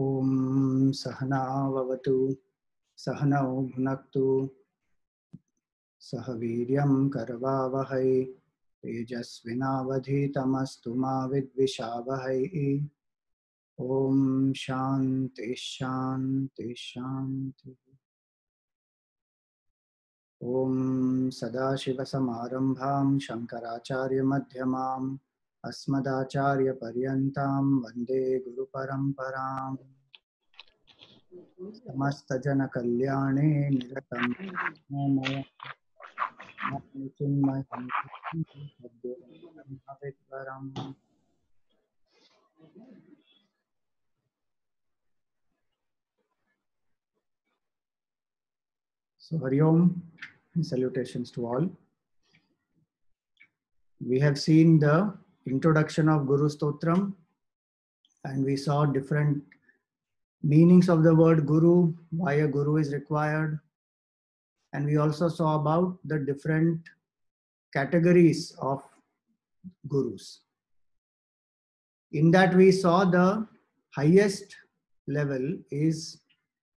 ओम सहना भवतु सहनौ भुनक्तु सह वीर्यं करवावहै तेजस्विनावधीतमस्तु मा विद्विषावहै। ओम शांति शांति शांति। ओम सदाशिवसमारंभां शंकराचार्यमध्यमाम् अस्मदाचार्यपर्यन्तां वन्दे गुरुपरम्पराम्। समस्तजनकल्याणे निरतं चिन्मयं भवेद्वरम्। So Hari Om and salutations to all. We have seen the introduction of Guru Stotram and we saw different meanings of the word Guru, why a Guru is required, and we also saw about the different categories of Gurus. In that we saw the highest level is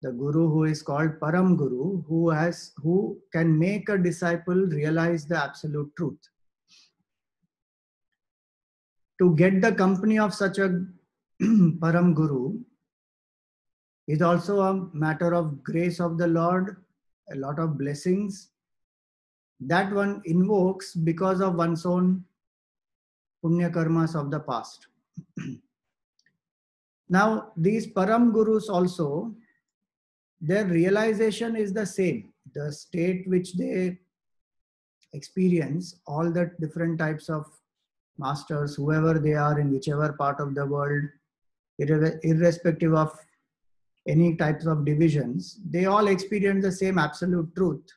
the Guru who is called Param Guru, who can make a disciple realize the absolute truth. To get the company of such a Param Guru is also a matter of grace of the Lord, a lot of blessings that one invokes because of one's own punya karmas of the past. Now, these Param Gurus also, their realization is the same. The state which they experience, all the different types of masters, whoever they are in whichever part of the world, irrespective of any types of divisions, they all experience the same absolute truth.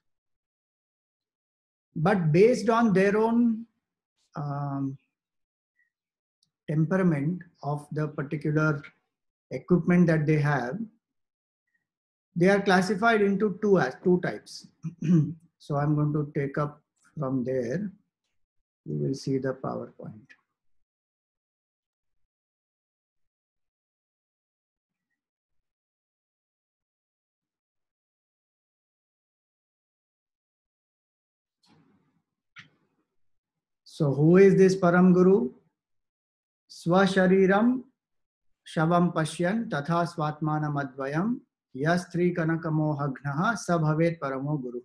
But based on their own temperament of the particular equipment that they have, they are classified into two types. So I'm going to take up from there. You will see the PowerPoint. So who is this Param Guru? Swashariram shavam pashyan tatha swatmanam advayam yastri kanakamohagnaha sabhavet paramo guru.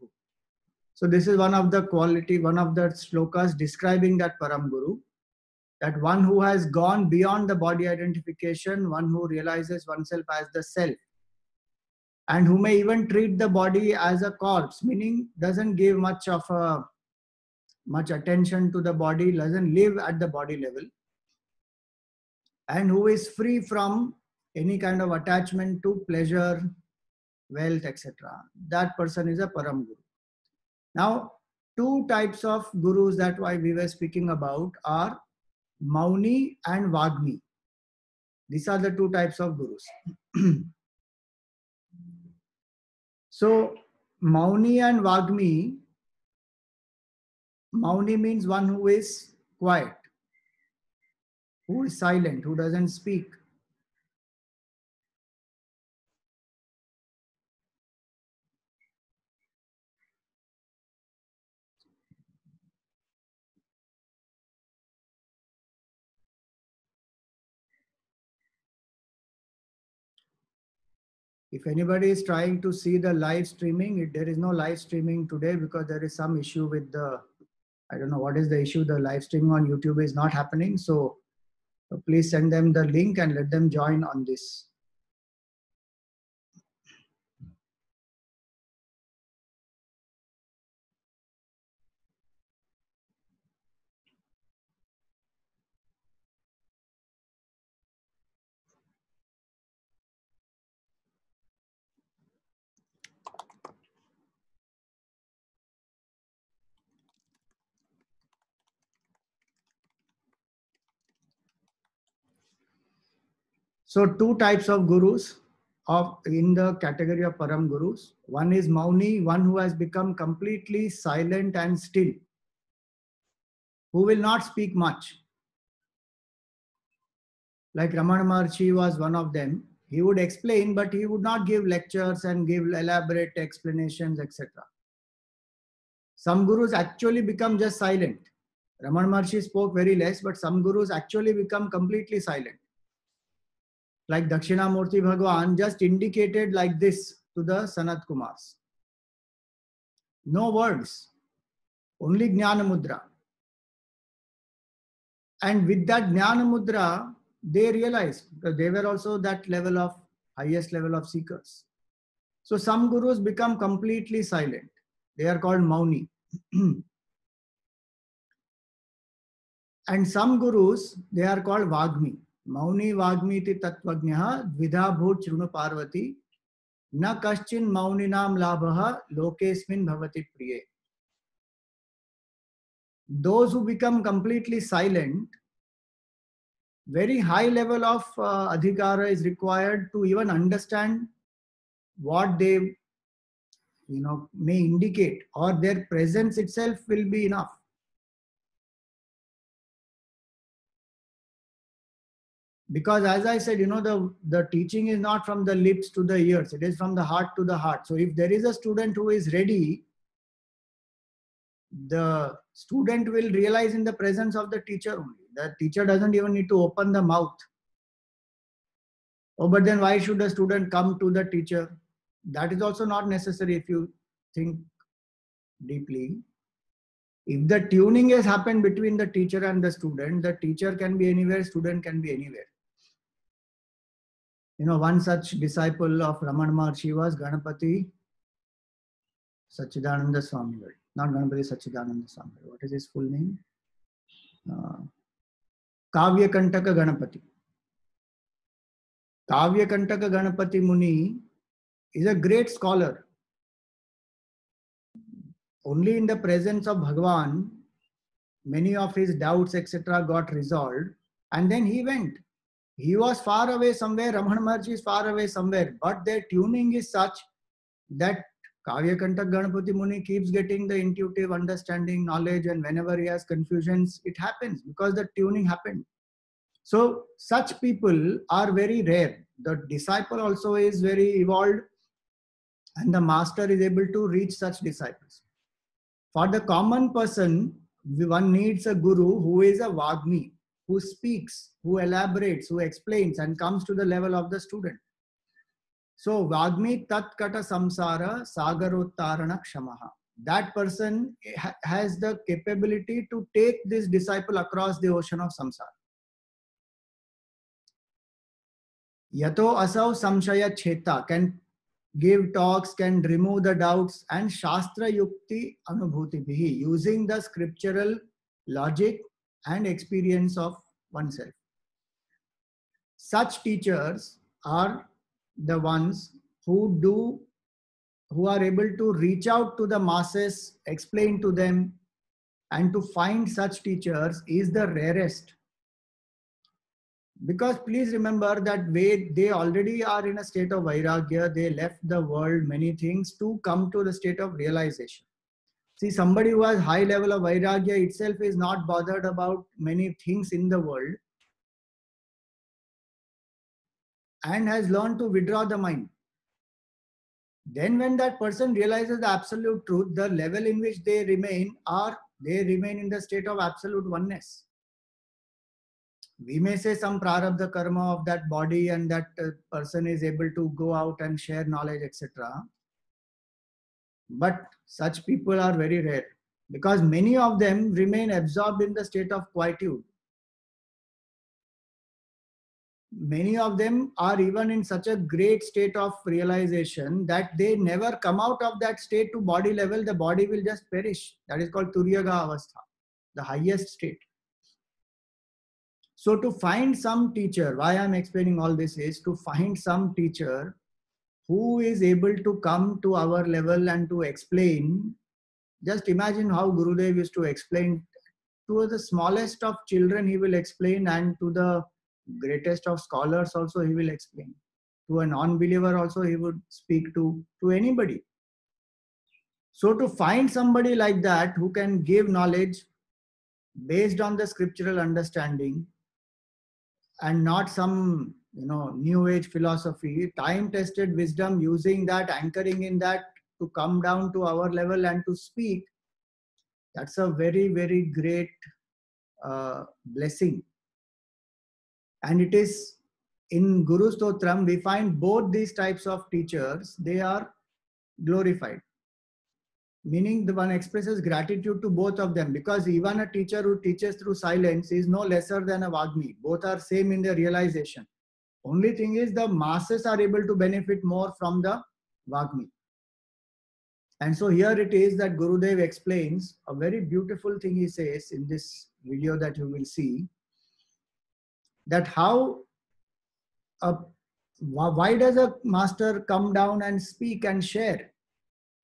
So this is one of the slokas describing that Param Guru, that one who has gone beyond the body identification, one who realizes oneself as the self, and who may even treat the body as a corpse, meaning doesn't give much attention to the body, doesn't live at the body level, and who is free from any kind of attachment to pleasure, wealth, etc. That person is a Param Guru. Now, two types of gurus that we were speaking about are Mauni and Vagmi. These are the two types of gurus. So, Mauni and Vagmi, Mauni means one who is quiet, who is silent, who doesn't speak. If anybody is trying to see the live streaming, there is no live streaming today because there is some issue with the, I don't know what is the issue, the live streaming on YouTube is not happening. So please send them the link and let them join on this. So two types of gurus in the category of Param Gurus. One is Mauni, one who has become completely silent and still, who will not speak much. Like Ramana Maharshi was one of them. He would explain, but he would not give lectures and give elaborate explanations, etc. Some gurus actually become just silent. Ramana Maharshi spoke very less, but some gurus actually become completely silent. Like Dakshinamurti Bhagwan just indicated like this to the Sanat Kumars. No words, only Jnana Mudra. And with that Jnana Mudra, they realized, because they were also that level of, highest level of seekers. So some gurus become completely silent. They are called Mauni. And some gurus, they are called Vagmi. Mauni Vagmi ti Tattvajnaha Dvidha Bhut Shrunu Parvati Na Kaschin Mauninam Labhaha Lokesmin Bhavati Priye. Those who become completely silent, very high level of adhikara is required to even understand what they may indicate, or their presence itself will be enough. Because as I said, the teaching is not from the lips to the ears, it is from the heart to the heart. So if there is a student who is ready, the student will realize in the presence of the teacher only. The teacher doesn't even need to open the mouth. Oh, but then why should the student come to the teacher? That is also not necessary if you think deeply. If the tuning has happened between the teacher and the teacher can be anywhere, student can be anywhere. One such disciple of Ramana Maharshi was Ganapati Sachidananda Swami. Not Ganapati Sachidananda Swami. What is his full name? Kavya Kantaka Ganapati. Kavya Kantaka Ganapati Muni is a great scholar. Only in the presence of Bhagavan, many of his doubts, etc., got resolved. And then he went. He was far away somewhere, Ramana Maharshi is far away somewhere, but their tuning is such that Kavya Kantak Ganapati Muni keeps getting the intuitive understanding, knowledge, and whenever he has confusions, it happens because the tuning happened. So such people are very rare. The disciple also is very evolved, and the master is able to reach such disciples. For the common person, one needs a guru who is a Vagmi, who speaks, who elaborates, who explains, and comes to the level of the student. So, Vagmi Tatkata Samsara Sagarottarana Kshamaha. That person has the capability to take this disciple across the ocean of samsara. Yato Asau Samshaya Cheta can give talks, can remove the doubts, and Shastra Yukti Anubhuti Bihi, using the scriptural logic and experience of oneself. Such teachers are the ones who are able to reach out to the masses, explain to them, and to find such teachers is the rarest. Because please remember that they already are in a state of vairagya, they left the world, many things, to come to the state of realization. See, somebody who has high level of vairagya itself is not bothered about many things in the world and has learned to withdraw the mind. Then when that person realizes the absolute truth, the level in which they remain in the state of absolute oneness. We may say some prarabdha karma of that body and that person is able to go out and share knowledge, etc. But such people are very rare because many of them remain absorbed in the state of quietude. Many of them are even in such a great state of realization that they never come out of that state to body level. The body will just perish. That is called Turyaga Avastha, the highest state. So to find some teacher, why I am explaining all this is to find some teacher who is able to come to our level and to explain. Just imagine how Gurudev used to explain to the smallest of children, he will explain, and to the greatest of scholars also he will explain. To a non-believer also he would speak to anybody. So to find somebody like that who can give knowledge based on the scriptural understanding and not some new age philosophy, time-tested wisdom, using that, anchoring in that to come down to our level and to speak, that's a very, very great blessing. And it is in Guru Stotram, we find both these types of teachers, they are glorified. Meaning the one expresses gratitude to both of them, because even a teacher who teaches through silence is no lesser than a Vagmi. Both are same in their realization. Only thing is the masses are able to benefit more from the Vagmi. And so here it is that Gurudev explains a very beautiful thing. He says in this video that you will see, that how why does a master come down and speak and share?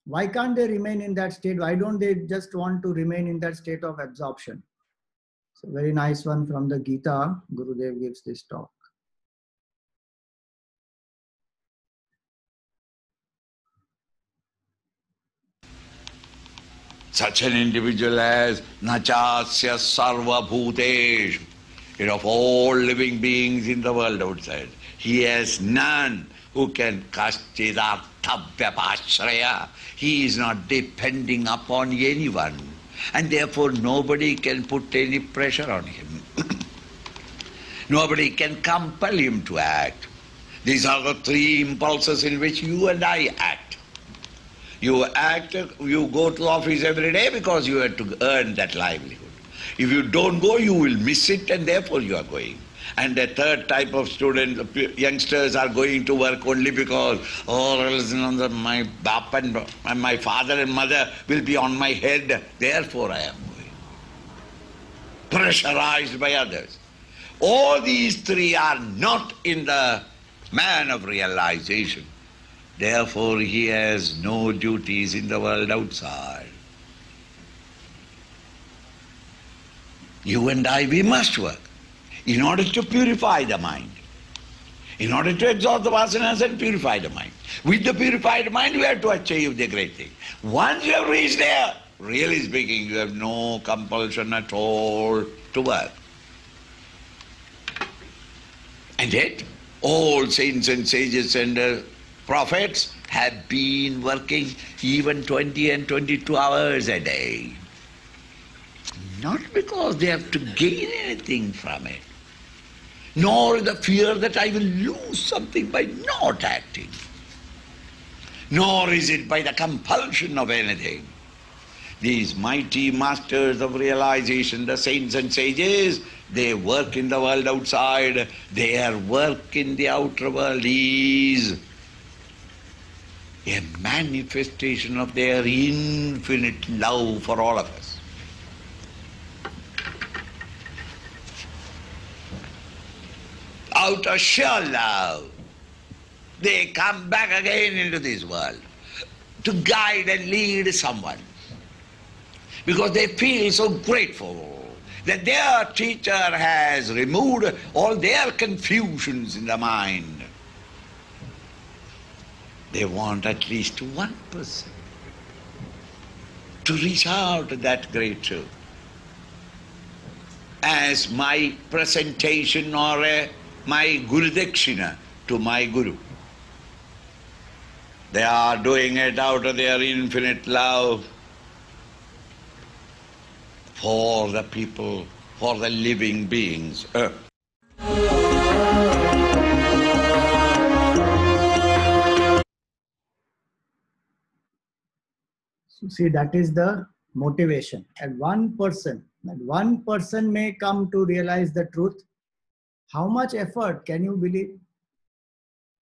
Why can't they remain in that state? Why don't they just want to remain in that state of absorption? So very nice one from the Gita. Gurudev gives this talk. Such an individual as Nachasya Sarva Bhutesh, of all living beings in the world outside. He has none who can Kaschidardhavyapashraya. He is not depending upon anyone, and therefore nobody can put any pressure on him. Nobody can compel him to act. These are the three impulses in which you and I act. You act, you go to office every day because you have to earn that livelihood. If you don't go, you will miss it, and therefore you are going. And the third type of student, youngsters are going to work only because, my bap and my father and mother will be on my head, therefore I am going. Pressurized by others. All these three are not in the man of realization. Therefore, he has no duties in the world outside. You and I, we must work in order to purify the mind, in order to exhaust the vasanas and purify the mind. With the purified mind, we have to achieve the great thing. Once you have reached there, really speaking, you have no compulsion at all to work. And yet, all saints and sages and prophets have been working even 20 and 22 hours a day. Not because they have to gain anything from it, nor the fear that I will lose something by not acting, nor is it by the compulsion of anything. These mighty masters of realization, the saints and sages, they work in the world outside. Their work in the outer world is a manifestation of their infinite love for all of us. Out of sheer love, they come back again into this world to guide and lead someone, because they feel so grateful that their teacher has removed all their confusions in the mind. They want at least one person to reach out to that great truth as my presentation or my Guru Dakshina to my Guru. They are doing it out of their infinite love for the people, for the living beings. So see, that is the motivation. And one person may come to realize the truth. How much effort can you believe?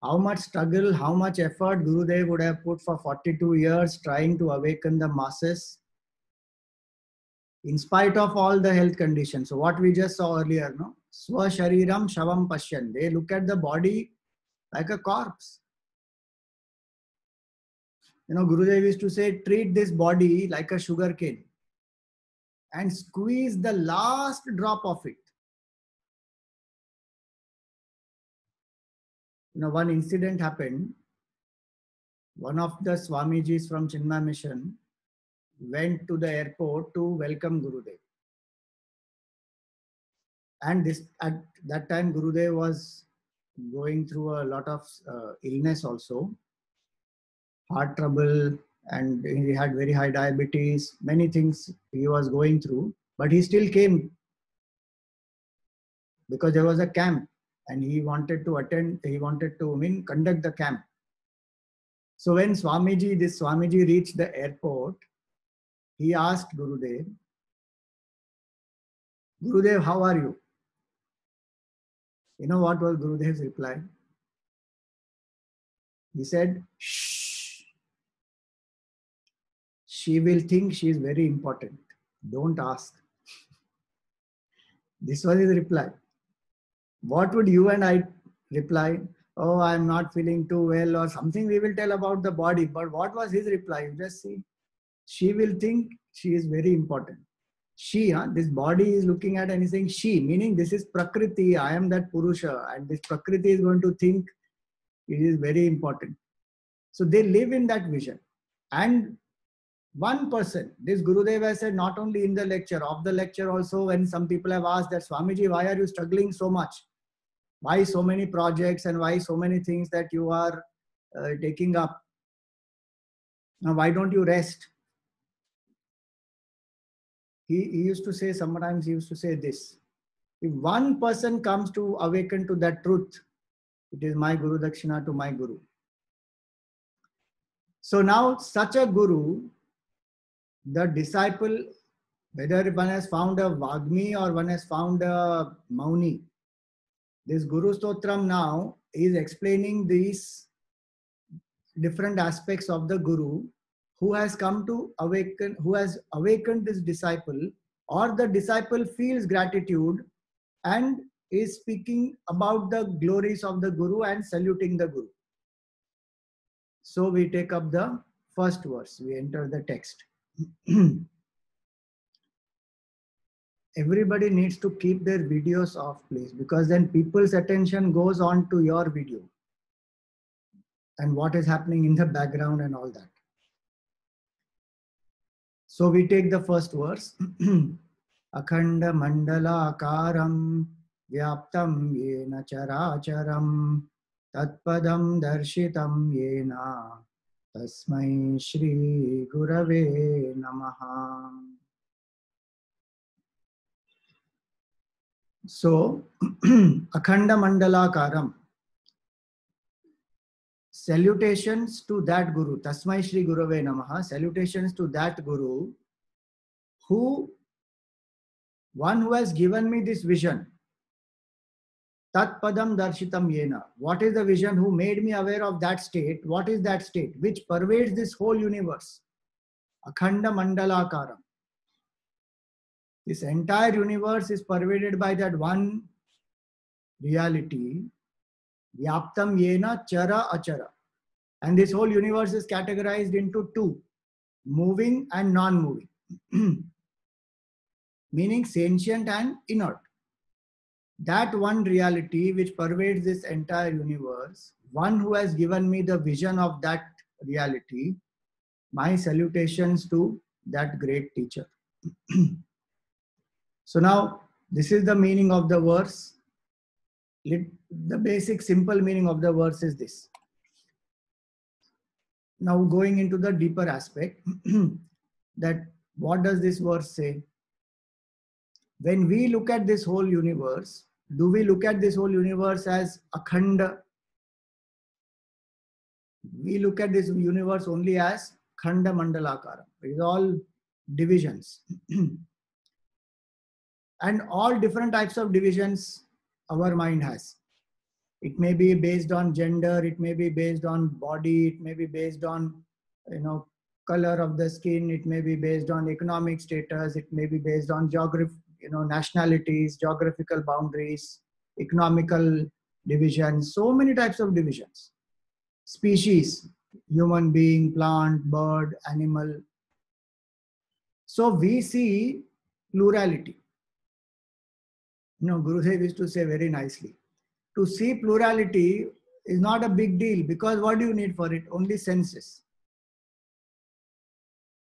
How much struggle, how much effort Gurudev would have put for 42 years trying to awaken the masses, in spite of all the health conditions. So what we just saw earlier, no? Swa shariram shavam pashyan. They look at the body like a corpse. Gurudev used to say, treat this body like a sugar cane and squeeze the last drop of it. One incident happened. One of the Swamijis from Chinmay Mission went to the airport to welcome Gurudev. And at that time, Gurudev was going through a lot of illness also, heart trouble, and he had very high diabetes, many things he was going through, but he still came because there was a camp and he wanted to attend, he wanted to conduct the camp. So when this Swamiji reached the airport, he asked Gurudev, Gurudev, how are you? You know what was Gurudev's reply? He said, shh, she will think she is very important. Don't ask. This was his reply. What would you and I reply? Oh, I'm not feeling too well, or something we will tell about the body. But what was his reply? You just see. She will think she is very important. She, this body is looking at and is saying she, meaning this is Prakriti, I am that Purusha, and this Prakriti is going to think it is very important. So they live in that vision. And one person, this Gurudev has said, not only in the lecture, of the lecture also, when some people have asked that, Swamiji, why are you struggling so much? Why so many projects and why so many things that you are taking up? Now, why don't you rest? He used to say, sometimes he used to say this, if one person comes to awaken to that truth, it is my Guru Dakshina to my Guru. So now such a Guru, the disciple, whether one has found a Vagmi or one has found a Mauni, this Guru Stotram now is explaining these different aspects of the Guru who has come to awaken, who has awakened this disciple, or the disciple feels gratitude and is speaking about the glories of the Guru and saluting the Guru. So we take up the first verse, we enter the text. Everybody needs to keep their videos off, please, because then people's attention goes on to your video and what is happening in the background and all that. So we take the first verse. Akhanda mandala akaram vyaptam yena characharam tatpadam darshitam yena tasmai shri gurave namaha. So, Akhanda Mandalakaram. Salutations to that Guru. Tasmai Shri Gurave Namaha. Salutations to that Guru, one who has given me this vision. Tat Padam Darshitam Yena. What is the vision? Who made me aware of that state? What is that state? Which pervades this whole universe. Akhanda Mandalakaram. This entire universe is pervaded by that one reality, Vyaptam Yena Chara Achara. And this whole universe is categorized into two, moving and non-moving, meaning sentient and inert. That one reality which pervades this entire universe, one who has given me the vision of that reality, my salutations to that great teacher. So now, this is the meaning of the verse. The basic simple meaning of the verse is this. Now going into the deeper aspect, that what does this verse say? When we look at this whole universe, do we look at this whole universe as Akhanda? We look at this universe only as Khanda Mandalakara. It is all divisions. And all different types of divisions our mind has. It may be based on gender, it may be based on body, it may be based on, color of the skin, it may be based on economic status, it may be based on geography, nationalities, geographical boundaries, economical divisions, so many types of divisions. Species, human being, plant, bird, animal. So we see plurality. Gurudev used to say very nicely, to see plurality is not a big deal, because what do you need for it? Only senses.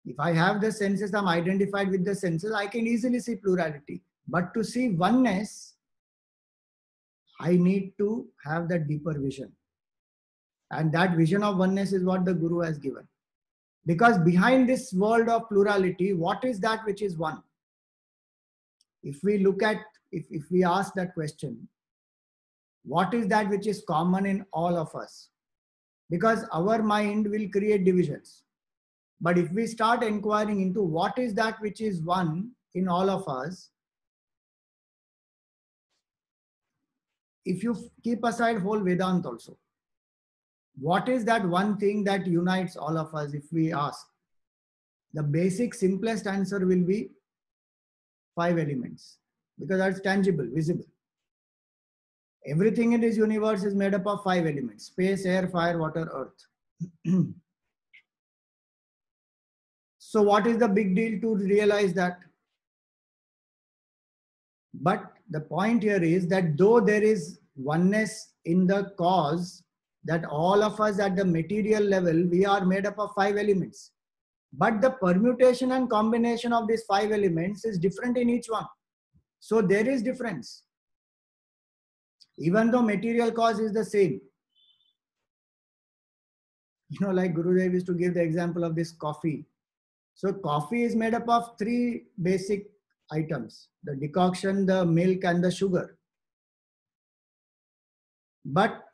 If I have the senses, I'm identified with the senses, I can easily see plurality. But to see oneness, I need to have that deeper vision. And that vision of oneness is what the Guru has given. Because behind this world of plurality, what is that which is one? If we look at, if we ask that question, what is that which is common in all of us? Because our mind will create divisions. But if we start inquiring into what is that which is one in all of us, if you keep aside whole Vedanta also, what is that one thing that unites all of us if we ask? The basic simplest answer will be 5 elements, because that's tangible, visible. Everything in this universe is made up of 5 elements: space, air, fire, water, earth. So what is the big deal to realize that? But the point here is that though there is oneness in the cause, that all of us at the material level, we are made up of 5 elements. But the permutation and combination of these 5 elements is different in each one. So there is difference. Even though material cause is the same. You know, like Gurudev used to give the example of this coffee. So coffee is made up of 3 basic items: the decoction, the milk, and the sugar. But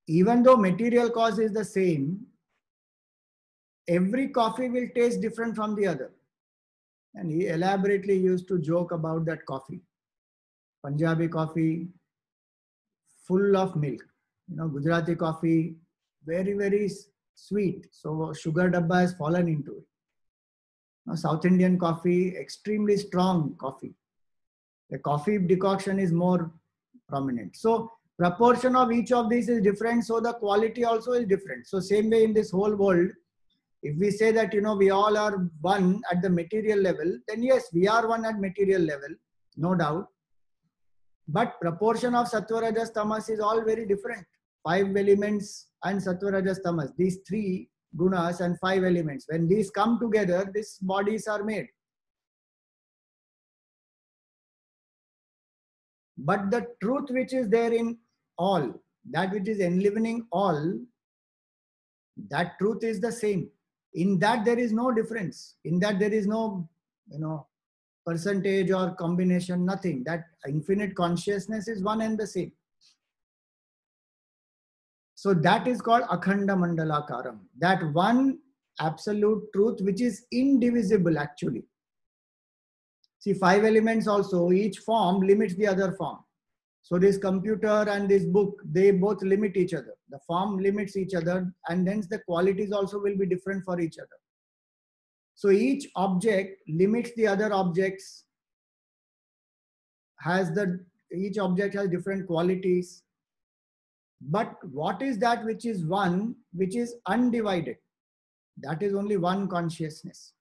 even though material cause is the same, every coffee will taste different from the other. And he elaborately used to joke about that coffee. Punjabi coffee, full of milk. You know, Gujarati coffee, very, very sweet. So sugar dabba has fallen into it. Now, South Indian coffee, extremely strong coffee. The coffee decoction is more prominent. So proportion of each of these is different. So the quality also is different. So same way in this whole world, if we say that, you know, we all are one at the material level, then yes, we are one at material level, no doubt. But proportion of sattva, rajas, tamas is all very different. 5 elements and sattva, rajas, tamas, these 3 gunas and 5 elements, when these come together, these bodies are made. But the truth which is there in all, that which is enlivening all, that truth is the same. In that there is no difference. In that there is no, you know, percentage or combination, nothing. That infinite consciousness is one and the same. So that is called Akhanda Mandalakaram. That one absolute truth which is indivisible actually. See, 5 elements also, each form limits the other form. So this computer and this book, they both limit each other. The form limits each other, and hence the qualities also will be different for each other. So each object limits the other objects, each object has different qualities. But what is that which is one, which is undivided? That is only one consciousness.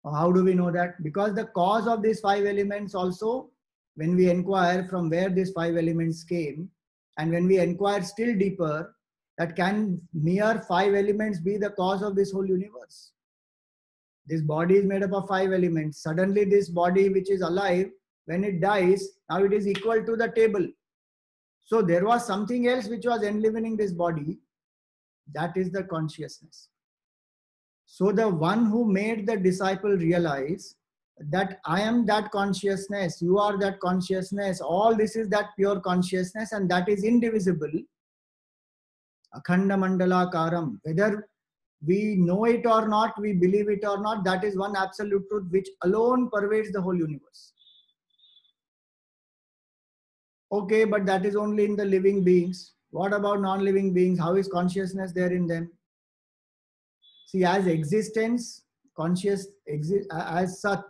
How do we know that? Because the cause of these 5 elements also, when we inquire from where these 5 elements came, and when we inquire still deeper, that can mere 5 elements be the cause of this whole universe? This body is made up of 5 elements. Suddenly this body which is alive, when it dies, now it is equal to the table. So there was something else which was enlivening this body. That is the consciousness. So the one who made the disciple realize that I am that consciousness, you are that consciousness, all this is that pure consciousness, and that is indivisible. Akhanda Mandala Karam. Whether we know it or not, we believe it or not, that is one absolute truth which alone pervades the whole universe. Okay, but that is only in the living beings. What about non-living beings? How is consciousness there in them? See, as existence, as Sat.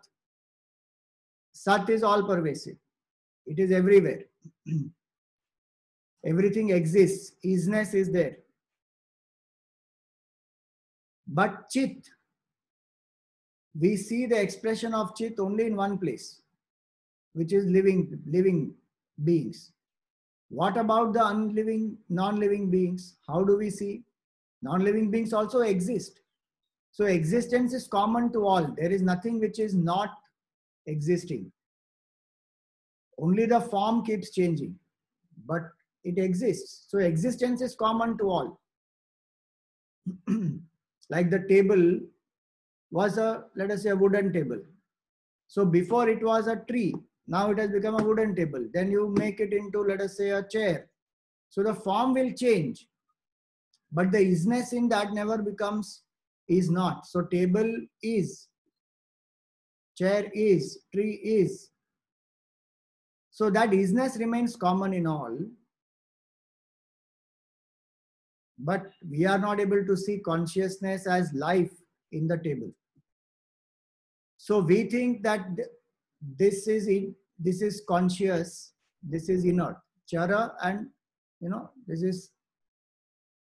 Sat is all pervasive. It is everywhere. Everything exists. Isness is there. But Chit, we see the expression of Chit only in one place, which is living beings. What about the unliving, non-living beings? How do we see? Non-living beings also exist. So existence is common to all. There is nothing which is not existing. Only the form keeps changing. but it exists. So existence is common to all. Like the table was a, let us say, a wooden table. So before it was a tree, now it has become a wooden table. Then you make it into, let us say, a chair. So the form will change, but the isness in that never becomes is not. So table is, chair is, tree is. So that isness remains common in all, but we are not able to see consciousness as life in the table. So we think that this is conscious, this is inert, chara, and this is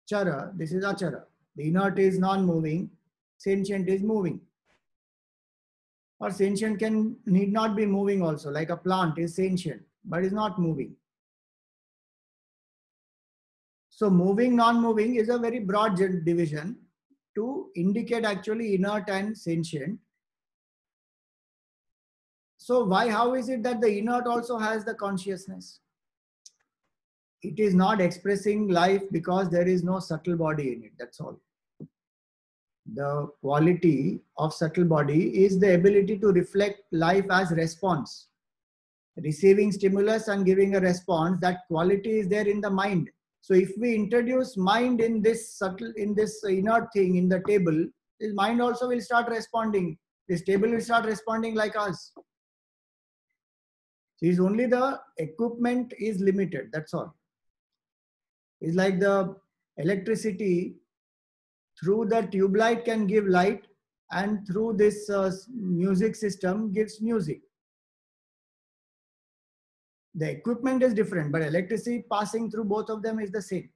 chara, this is achara. The inert is non-moving, sentient is moving. Or sentient need not be moving also, like a plant is sentient, but is not moving. So moving, non-moving is a very broad division to indicate actually inert and sentient. So how is it that the inert also has the consciousness? It is not expressing life because there is no subtle body in it, that's all. The quality of subtle body is the ability to reflect life as response. Receiving stimulus and giving a response, that quality is there in the mind. So if we introduce mind in this inert thing in the table, this mind also will start responding. This table will start responding like us. So it's only the equipment is limited, that's all. It's like the electricity through the tube light can give light, and through this music system gives music. The equipment is different, but electricity passing through both of them is the same.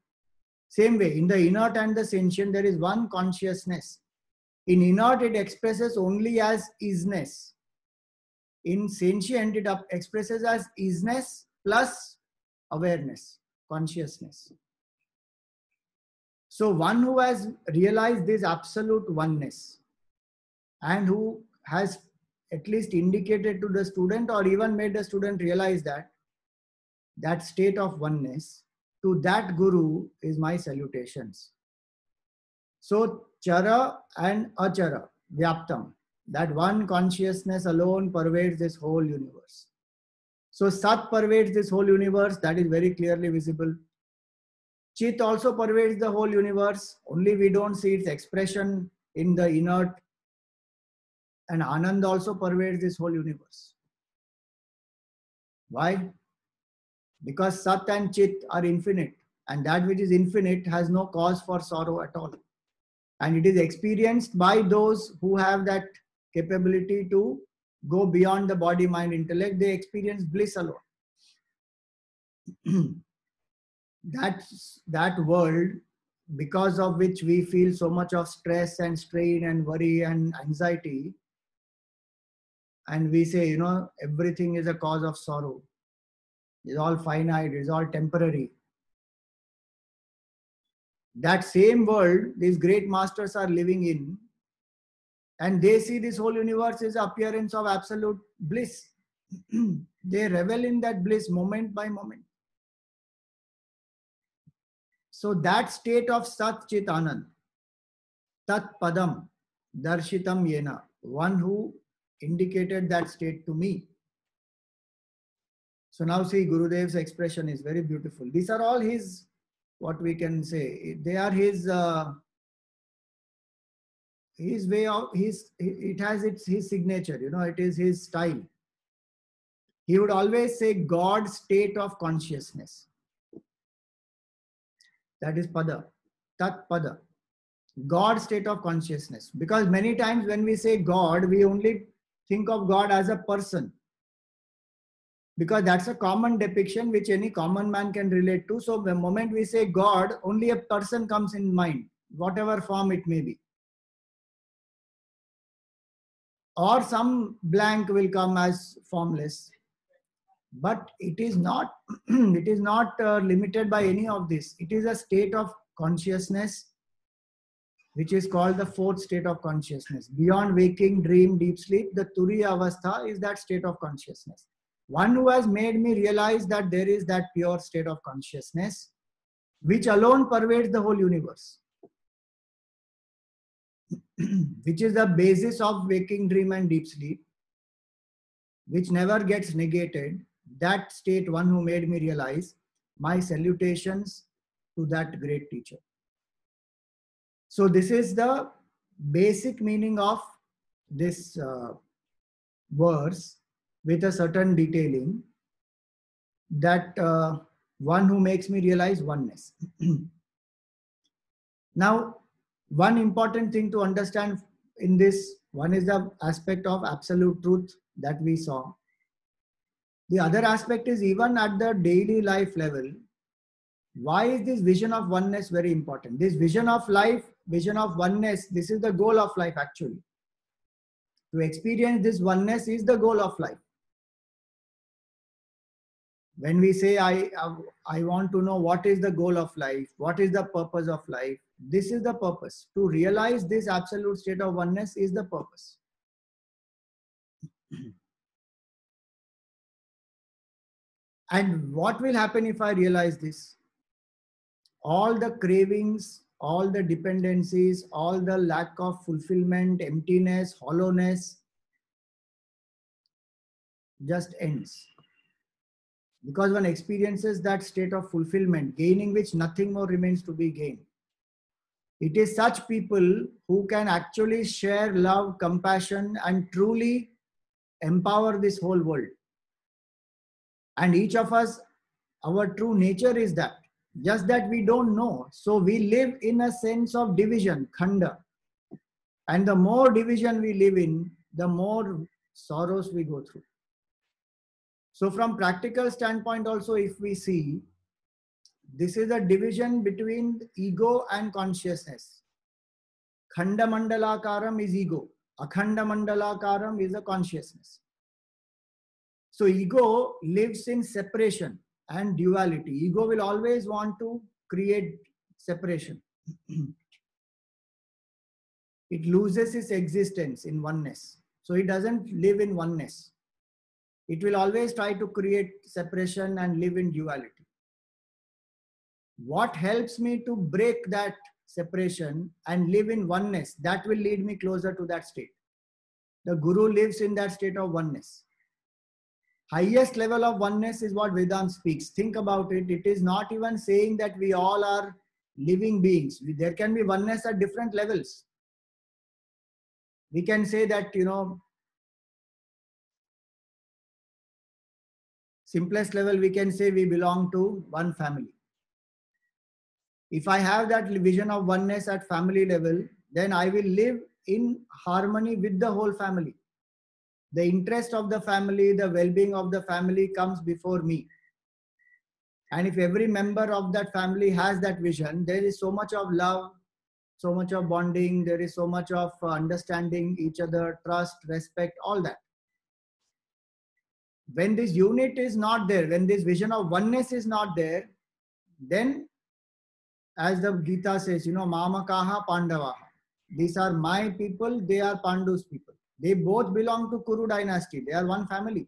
Same way, in the inert and the sentient, there is one consciousness. In inert, it expresses only as isness. In sentient, it expresses as isness plus awareness, consciousness. So one who has realized this absolute oneness and who has at least indicated to the student or even made the student realize that state of oneness, to that guru is my salutations. So chara and achara, vyaptam, that one consciousness alone pervades this whole universe. So Sat pervades this whole universe, that is very clearly visible. Chit also pervades the whole universe, only we don't see its expression in the inert. And Anand also pervades this whole universe. Why? Because Sat and Chit are infinite, and that which is infinite has no cause for sorrow at all. And it is experienced by those who have that capability to go beyond the body, mind, intellect. They experience bliss alone. That world, because of which we feel so much of stress and strain and worry and anxiety, and we say, everything is a cause of sorrow. It's all finite, it's all temporary. That same world, these great masters are living in, and they see this whole universe as appearance of absolute bliss. They revel in that bliss moment by moment. So that state of Sat Chit Anand, Tat Padam, Darshitam Yena, one who indicated that state to me. So now see, Gurudev's expression is very beautiful. These are all his, what we can say, they are his way of, it has his signature, it is his style. He would always say God's state of consciousness. That is Pada, Tat Pada, God's state of consciousness. Because many times when we say God, we only think of God as a person. Because that's a common depiction which any common man can relate to. So the moment we say God, only a person comes in mind, whatever form it may be. Or some blank will come as formless. But it is not, it is not limited by any of this. It is a state of consciousness which is called the fourth state of consciousness. Beyond waking, dream, deep sleep, the Turiya Avastha is that state of consciousness. One who has made me realize that there is that pure state of consciousness which alone pervades the whole universe, which is the basis of waking dream and deep sleep, which never gets negated. That state, one who made me realize, my salutations to that great teacher. So this is the basic meaning of this verse, with a certain detailing, that one who makes me realize oneness. Now, one important thing to understand in this, one is the aspect of absolute truth that we saw. The other aspect is, even at the daily life level, why is this vision of oneness very important? This vision of life, vision of oneness, this is the goal of life actually. To experience this oneness is the goal of life. When we say, I want to know what is the goal of life, what is the purpose of life, this is the purpose. To realize this absolute state of oneness is the purpose. And what will happen if I realize this? All the cravings, all the dependencies, all the lack of fulfillment, emptiness, hollowness just ends. Because one experiences that state of fulfillment, gaining which nothing more remains to be gained. It is such people who can actually share love, compassion, and truly empower this whole world. And each of us, our true nature is that. Just that we don't know. So we live in a sense of division, khanda. And the more division we live in, the more sorrows we go through. So from practical standpoint also, if we see, this is a division between ego and consciousness. Khanda mandalakaram is ego. Akhanda mandalakaram is a consciousness. So ego lives in separation and duality. Ego will always want to create separation. It loses its existence in oneness. So it doesn't live in oneness. It will always try to create separation and live in duality. What helps me to break that separation and live in oneness, that will lead me closer to that state. The Guru lives in that state of oneness. Highest level of oneness is what Vedanta speaks. Think about it. It is not even saying that we all are living beings. There can be oneness at different levels. We can say that, simplest level, we can say we belong to one family. If I have that vision of oneness at family level, then I will live in harmony with the whole family. The interest of the family, the well-being of the family comes before me. And if every member of that family has that vision, there is so much of love, so much of bonding, there is so much of understanding each other, trust, respect, all that. When this unit is not there, when this vision of oneness is not there, then as the Gita says, Mamakaha Pandavaha. These are my people, they are Pandu's people. They both belong to Kuru dynasty. They are one family.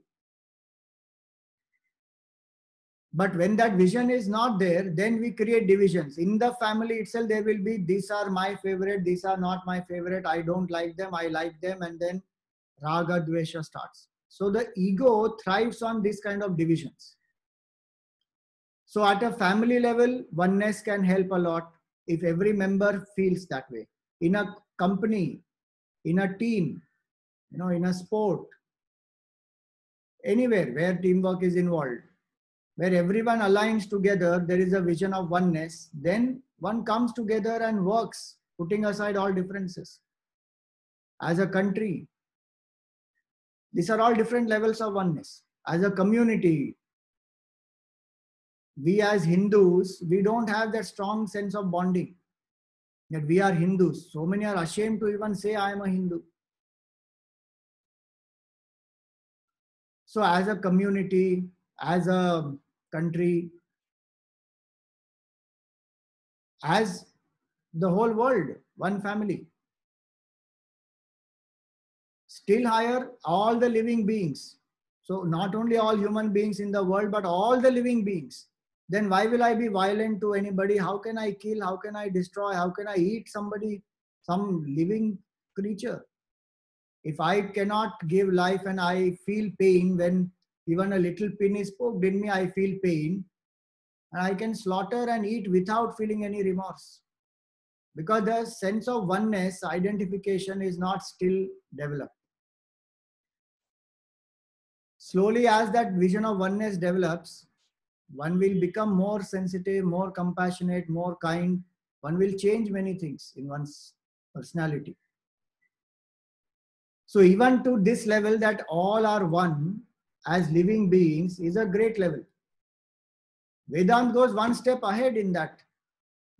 But when that vision is not there, then we create divisions. In the family itself, there will be, these are my favorite, these are not my favorite, I don't like them, I like them, and then Raga Dvesha starts. So the ego thrives on this kind of divisions. So at a family level, oneness can help a lot if every member feels that way. In a company, in a team, in a sport, anywhere where teamwork is involved, where everyone aligns together, there is a vision of oneness, then one comes together and works, putting aside all differences. As a country, these are all different levels of oneness. As a community, we as Hindus, we don't have that strong sense of bonding, that we are Hindus. So many are ashamed to even say, I am a Hindu. So as a community, as a country, as the whole world, one family. Still higher, all the living beings. So not only all human beings in the world, but all the living beings. Then why will I be violent to anybody? How can I kill? How can I destroy? How can I eat somebody, some living creature? If I cannot give life and I feel pain when even a little pin is poked in me, I feel pain. And I can slaughter and eat without feeling any remorse. Because the sense of oneness, identification is not still developed. Slowly, as that vision of oneness develops, one will become more sensitive, more compassionate, more kind. One will change many things in one's personality. So even to this level that all are one as living beings is a great level. Vedanta goes one step ahead in that.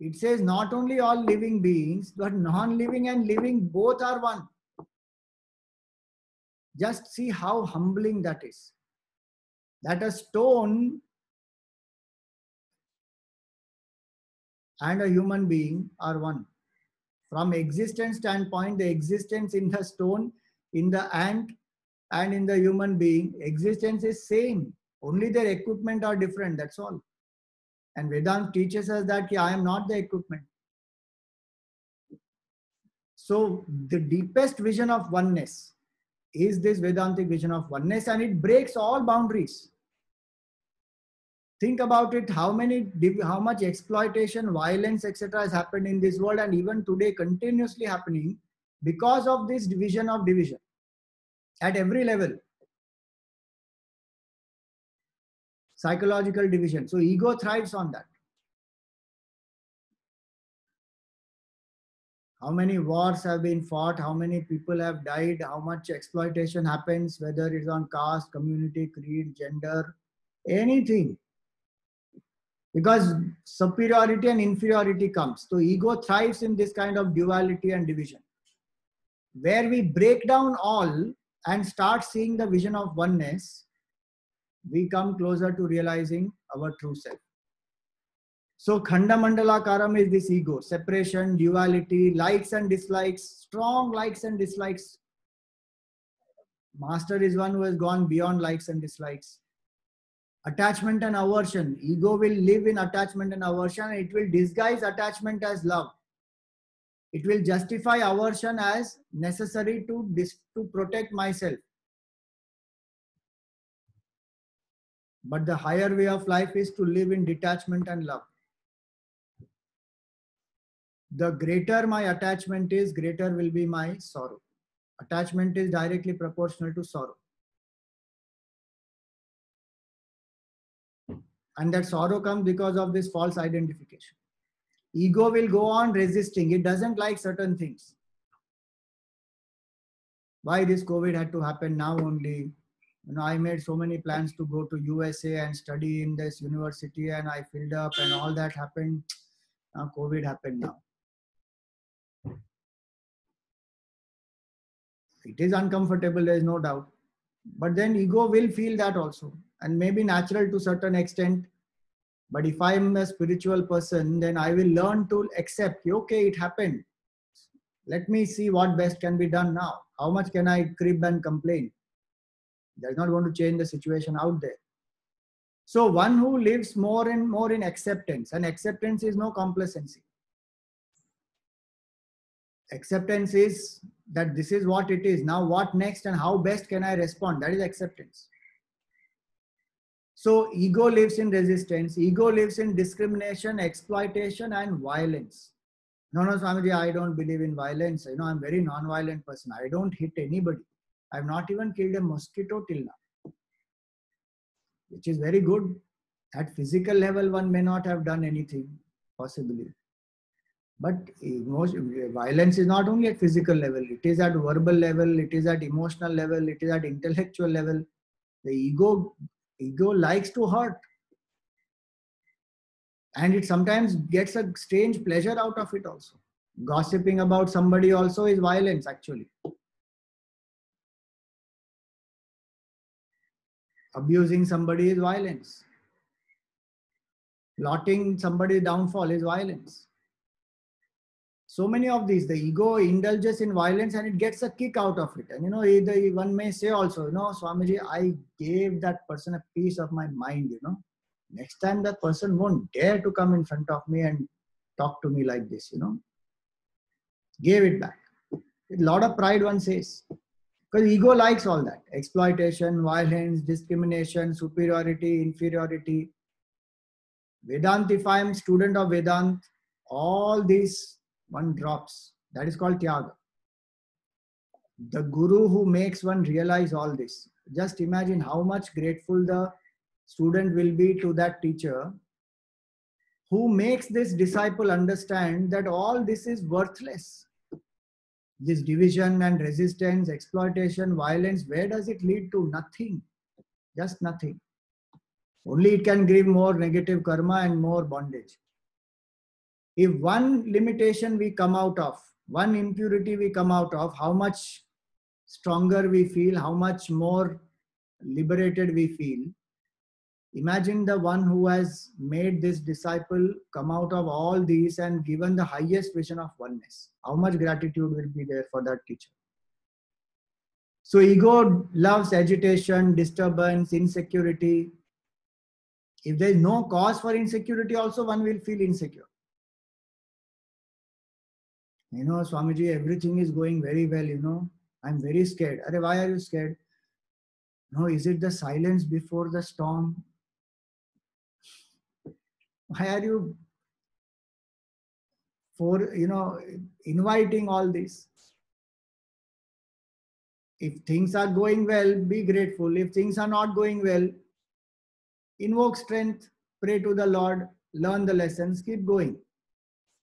It says not only all living beings, but non-living and living both are one. Just see how humbling that is. That a stone and a human being are one. From existence standpoint, the existence in the stone, in the ant, and in the human being, existence is same. Only their equipment are different, that's all. And Vedanta teaches us that I am not the equipment. So the deepest vision of oneness is this Vedantic vision of oneness, and it breaks all boundaries. Think about it, how much exploitation, violence, etc. has happened in this world, and even today continuously happening because of this division of division at every level. Psychological division. So ego thrives on that. How many wars have been fought, how many people have died, how much exploitation happens, whether it's on caste, community, creed, gender, anything. Because superiority and inferiority comes. So ego thrives in this kind of duality and division. Where we break down all and start seeing the vision of oneness, we come closer to realizing our true self. So Khanda Mandalakaram is this ego, separation, duality, likes and dislikes, strong likes and dislikes. Master is one who has gone beyond likes and dislikes. Attachment and aversion. Ego will live in attachment and aversion, and it will disguise attachment as love. It will justify aversion as necessary to protect myself. But the higher way of life is to live in detachment and love. The greater my attachment is, greater will be my sorrow. Attachment is directly proportional to sorrow. And that sorrow comes because of this false identification. Ego will go on resisting. It doesn't like certain things. Why this COVID had to happen now only? I made so many plans to go to USA and study in this university, and I filled up and all that happened. Now COVID happened now. It is uncomfortable, there is no doubt. But then ego will feel that also, and maybe natural to certain extent. But if I am a spiritual person, then I will learn to accept, okay, it happened. Let me see what best can be done now. How much can I crib and complain? That's not going to change the situation out there. So one who lives more and more in acceptance, and acceptance is no complacency. Acceptance is that this is what it is. Now what next and how best can I respond? That is acceptance. So ego lives in resistance. Ego lives in discrimination, exploitation, and violence. No, Swamiji, I don't believe in violence. I'm a very non-violent person. I don't hit anybody. I've not even killed a mosquito till now, which is very good. At physical level, one may not have done anything, possibly. But violence is not only at physical level. It is at verbal level. It is at emotional level. It is at intellectual level. The ego likes to hurt. And it sometimes gets a strange pleasure out of it also. Gossiping about somebody also is violence, actually. Abusing somebody is violence. Plotting somebody's downfall is violence. So many of these, the ego indulges in violence and it gets a kick out of it. And either one may say also, Swamiji, I gave that person a piece of my mind, Next time that person won't dare to come in front of me and talk to me like this, Gave it back. With a lot of pride, one says. Because ego likes all that. Exploitation, violence, discrimination, superiority, inferiority. Vedanta, if I am student of Vedanta, all these one drops. That is called Tyaga. The Guru who makes one realize all this. Just imagine how much grateful the student will be to that teacher who makes this disciple understand that all this is worthless. This division and resistance, exploitation, violence, where does it lead to? Nothing. Just nothing. Only it can give more negative karma and more bondage. If one limitation we come out of, one impurity we come out of, how much stronger we feel, how much more liberated we feel. Imagine the one who has made this disciple come out of all these and given the highest vision of oneness. How much gratitude will be there for that teacher? So ego loves agitation, disturbance, insecurity. If there is no cause for insecurity also, one will feel insecure. Swamiji, everything is going very well, I'm very scared. Arey, why are you scared? No, is it the silence before the storm? Why are you inviting all this? If things are going well, be grateful. If things are not going well, invoke strength, pray to the Lord, learn the lessons, keep going.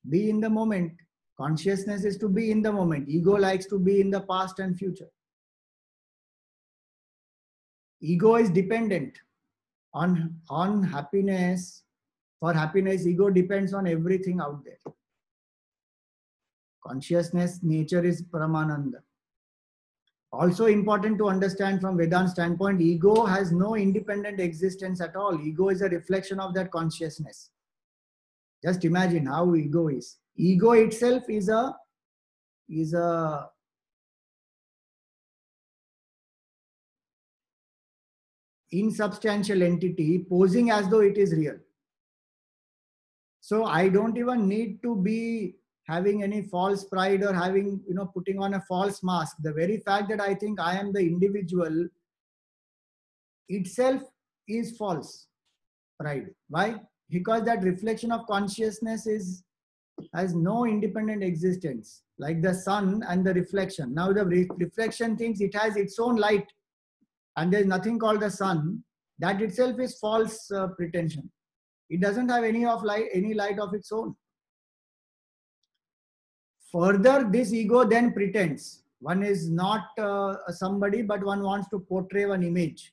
Be in the moment. Consciousness is to be in the moment. Ego likes to be in the past and future. Ego is dependent on happiness. For happiness, ego depends on everything out there. Consciousness, nature is Paramananda. Also important to understand from Vedanta standpoint, ego has no independent existence at all. Ego is a reflection of that consciousness. Just imagine how ego is. Ego itself is a insubstantial entity posing as though it is real. So I don't even need to be having any false pride or having, putting on a false mask. The very fact that I think I am the individual itself is false pride. Why? Because that reflection of consciousness has no independent existence, like the sun and the reflection. Now the reflection thinks it has its own light and there is nothing called the sun. That itself is false pretension. It doesn't have any light of its own. Further, this ego then pretends. One is not somebody, but one wants to portray one image.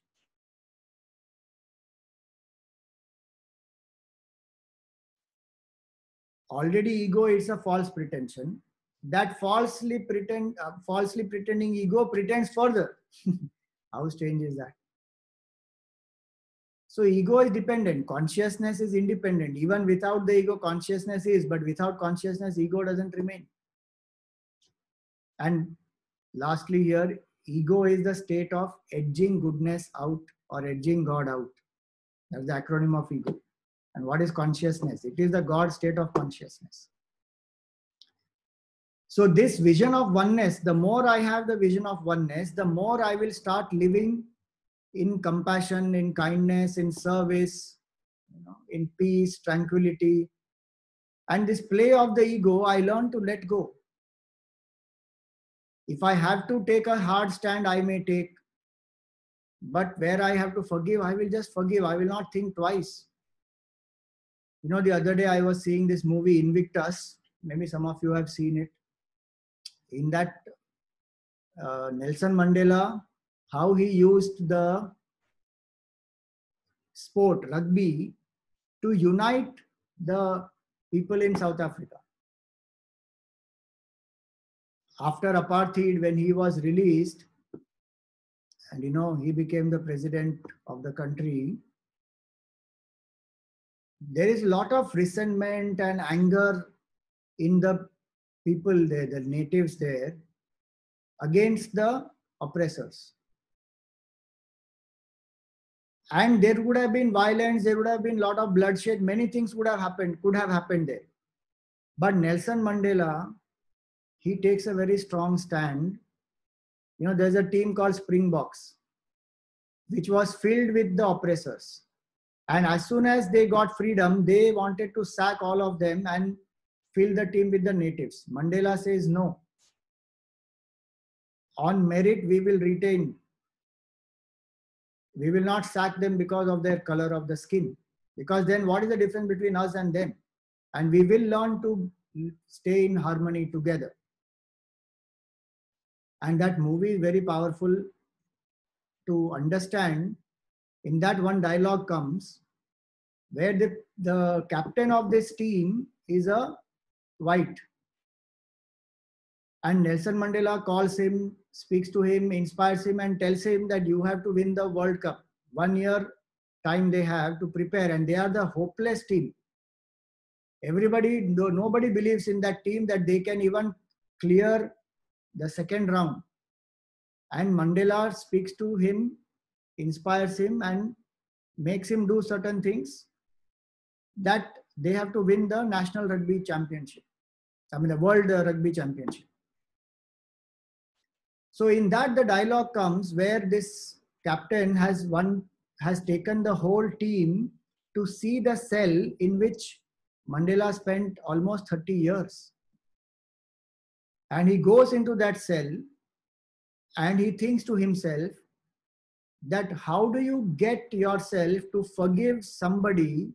Already ego is a false pretension. That falsely pretending ego pretends further. How strange is that? So ego is dependent. Consciousness is independent. Even without the ego, consciousness is. But without consciousness, ego doesn't remain. And lastly here, ego is the state of edging goodness out or edging God out. That's the acronym of ego. And what is consciousness? It is the God state of consciousness. So this vision of oneness, the more I have the vision of oneness, the more I will start living in compassion, in kindness, in service, in peace, tranquility. And this play of the ego, I learn to let go. If I have to take a hard stand, I may take. But where I have to forgive, I will just forgive. I will not think twice. The other day I was seeing this movie Invictus. Maybe some of you have seen it. In that, Nelson Mandela, how he used the sport, rugby, to unite the people in South Africa. After apartheid, when he was released, and he became the president of the country, there is a lot of resentment and anger in the people there, the natives there, against the oppressors. And there would have been violence, there would have been a lot of bloodshed, many things would have happened, could have happened there. But Nelson Mandela, he takes a very strong stand. You know, there's a team called Springboks, which was filled with the oppressors. And as soon as they got freedom, they wanted to sack all of them and fill the team with the natives. Mandela says, no. On merit, we will retain. We will not sack them because of their color of the skin. Because then what is the difference between us and them? And we will learn to stay in harmony together. And that movie is very powerful to understand. In that one dialogue comes where the captain of this team is a white. And Nelson Mandela calls him, speaks to him, inspires him and tells him that you have to win the World Cup. 1 year time they have to prepare, and they are the hopeless team. Nobody believes in that team that they can even clear the second round. And Mandela speaks to him, inspires him and makes him do certain things that they have to win the National Rugby Championship. I mean the World Rugby Championship. So in that the dialogue comes where this captain has taken the whole team to see the cell in which Mandela spent almost 30 years. And he goes into that cell and he thinks to himself that how do you get yourself to forgive somebody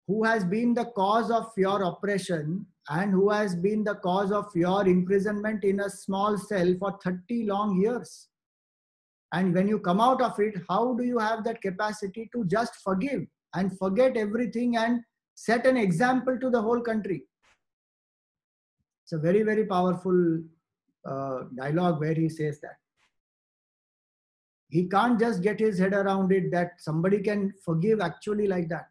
who has been the cause of your oppression and who has been the cause of your imprisonment in a small cell for 30 long years. And when you come out of it, how do you have that capacity to just forgive and forget everything and set an example to the whole country? It's a very, very powerful dialogue where he says that. He can't just get his head around it that somebody can forgive actually like that.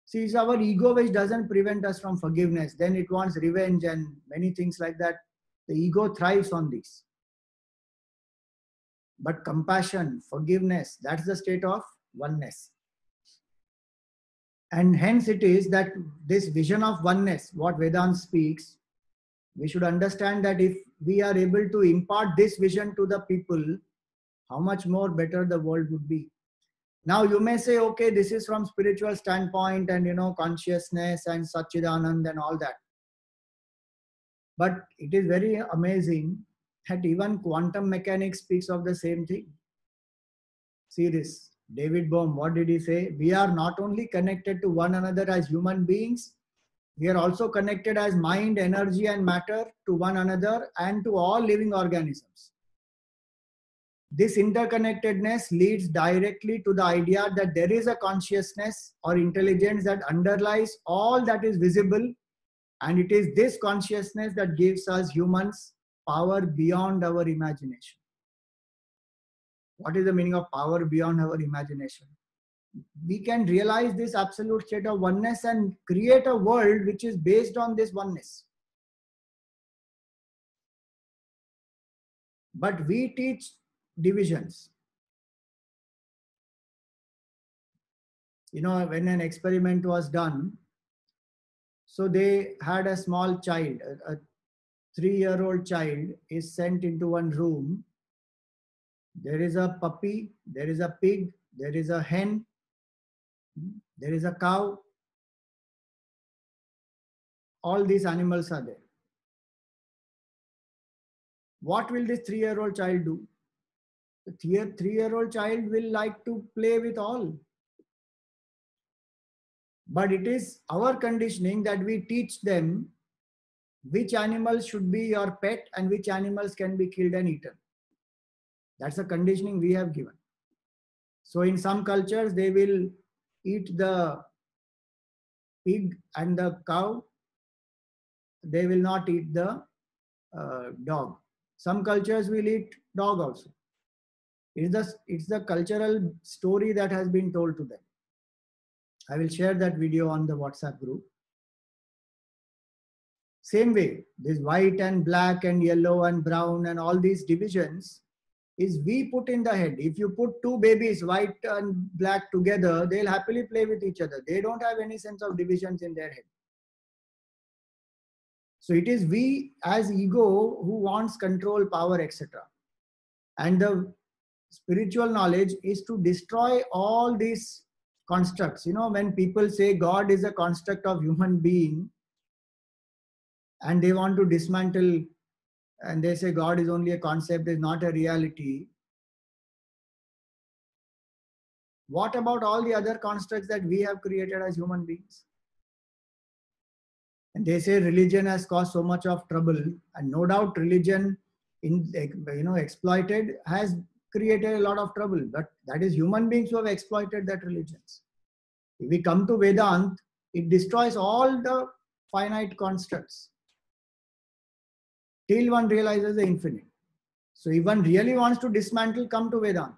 See, it's our ego which doesn't prevent us from forgiveness. Then it wants revenge and many things like that. The ego thrives on this. But compassion, forgiveness, that's the state of oneness. And hence it is that this vision of oneness, what Vedanta speaks, we should understand that if we are able to impart this vision to the people, how much more better the world would be. Now you may say, okay, this is from spiritual standpoint and consciousness and Satchidanand and all that. But it is very amazing that even quantum mechanics speaks of the same thing. See this, David Bohm, what did he say? We are not only connected to one another as human beings, we are also connected as mind, energy and matter to one another and to all living organisms. This interconnectedness leads directly to the idea that there is a consciousness or intelligence that underlies all that is visible, and it is this consciousness that gives us humans power beyond our imagination. What is the meaning of power beyond our imagination? We can realize this absolute state of oneness and create a world which is based on this oneness. But we teach divisions. When an experiment was done, so they had a small child, a 3-year-old child is sent into one room. There is a puppy, there is a pig, there is a hen, there is a cow. All these animals are there. What will this 3-year-old child do? The 3-year-old child will like to play with all. But it is our conditioning that we teach them which animals should be your pet and which animals can be killed and eaten. That's the conditioning we have given. So in some cultures, they will eat the pig and the cow. They will not eat the dog. Some cultures will eat dog also. It's the cultural story that has been told to them. I will share that video on the WhatsApp group. Same way, this white and black and yellow and brown and all these divisions is we put in the head. If you put two babies, white and black together, they'll happily play with each other. They don't have any sense of divisions in their head. So it is we as ego who wants control, power, etc. And the spiritual knowledge is to destroy all these constructs. When people say God is a construct of human being and they want to dismantle and they say God is only a concept, is not a reality. What about all the other constructs that we have created as human beings? And they say religion has caused so much of trouble, and no doubt religion, exploited, has created a lot of trouble. But that is human beings who have exploited that religions. If we come to Vedanta, it destroys all the finite constructs till one realizes the infinite. So if one really wants to dismantle, come to Vedanta.